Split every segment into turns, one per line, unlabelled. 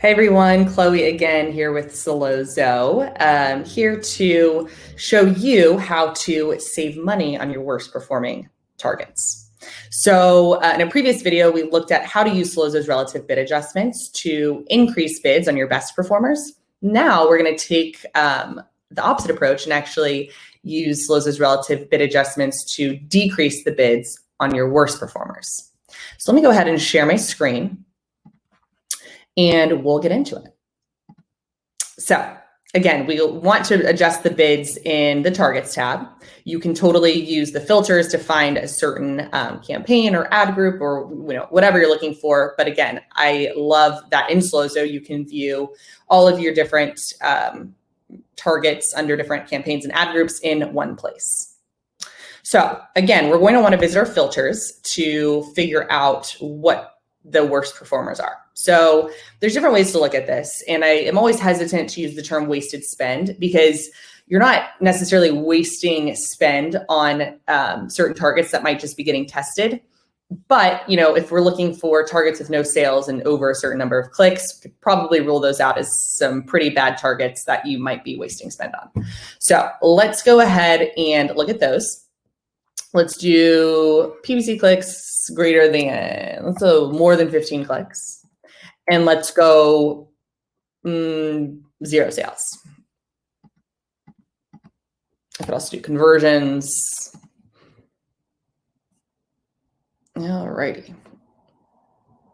Hey everyone, Chloe again here with Sellozo, here to show you how to save money on your worst performing targets. So in a previous video, we looked at how to use Sellozo's relative bid adjustments to increase bids on your best performers. Now we're going to take the opposite approach and actually use Sellozo's relative bid adjustments to decrease the bids on your worst performers. So let me go ahead and share my screen, and we'll get into it. So again, we want to adjust the bids in the targets tab. You can totally use the filters to find a certain campaign or ad group or whatever you're looking for. But again, I love that in Sellozo you can view all of your different targets under different campaigns and ad groups in one place. So again, we're going to want to visit our filters to figure out what the worst performers are. So there's different ways to look at this. And I am always hesitant to use the term wasted spend because you're not necessarily wasting spend on certain targets that might just be getting tested. But, if we're looking for targets with no sales and over a certain number of clicks, we could probably rule those out as some pretty bad targets that you might be wasting spend on. So let's go ahead and look at those. Let's do PPC clicks greater than, let's go more than 15 clicks. And let's go 0 sales. I could also do conversions. Alrighty.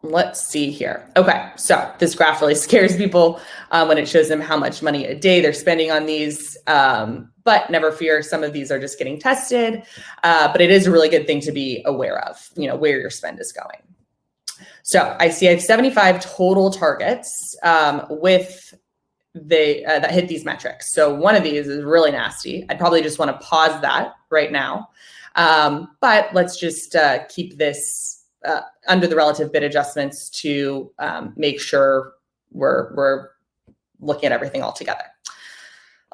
Let's see here. Okay, so this graph really scares people when it shows them how much money a day they're spending on these. But never fear, some of these are just getting tested. But it is a really good thing to be aware of, where your spend is going. So I see I have 75 total targets with that hit these metrics. So one of these is really nasty. I'd probably just want to pause that right now. But let's just keep this under the relative bid adjustments to make sure we're looking at everything all together.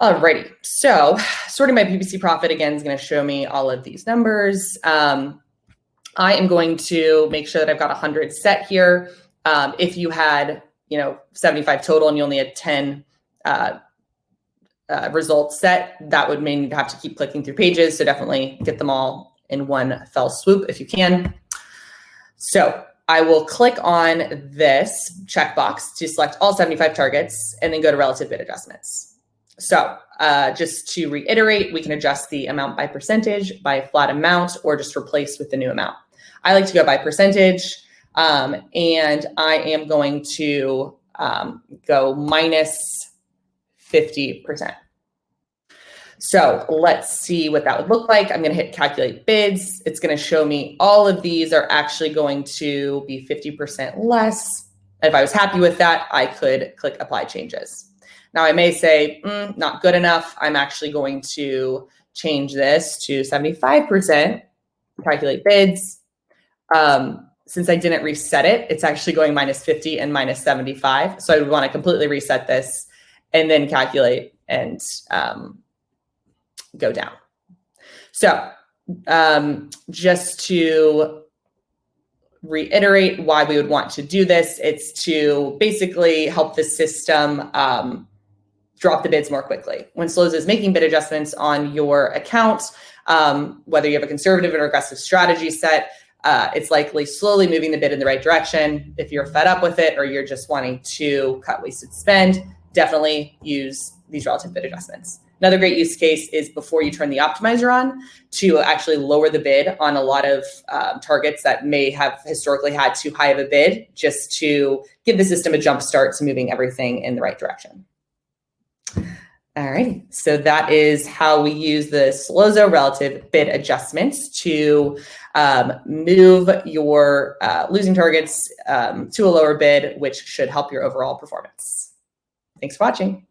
Alrighty, so sorting by PPC profit again is going to show me all of these numbers. I am going to make sure that I've got 100 set here. If you had, 75 total and you only had 10 results set, that would mean you'd have to keep clicking through pages. So definitely get them all in one fell swoop if you can. So I will click on this checkbox to select all 75 targets and then go to relative bid adjustments. So just to reiterate, we can adjust the amount by percentage, by flat amount, or just replace with the new amount. I like to go by percentage, and I am going to go minus 50%. So let's see what that would look like. I'm going to hit calculate bids. It's going to show me all of these are actually going to be 50% less. And if I was happy with that, I could click apply changes. Now I may say, not good enough. I'm actually going to change this to 75%, calculate bids. Since I didn't reset it, it's actually going minus 50 and minus 75. So I would want to completely reset this and then calculate and go down. So just to reiterate why we would want to do this, it's to basically help the system drop the bids more quickly. When Sellozo is making bid adjustments on your account, whether you have a conservative or aggressive strategy set, it's likely slowly moving the bid in the right direction. If you're fed up with it or you're just wanting to cut wasted spend, definitely use these relative bid adjustments. Another great use case is before you turn the optimizer on to actually lower the bid on a lot of targets that may have historically had too high of a bid, just to give the system a jump start to moving everything in the right direction. All right, so that is how we use the Sellozo relative bid adjustments to move your losing targets to a lower bid, which should help your overall performance. Thanks for watching.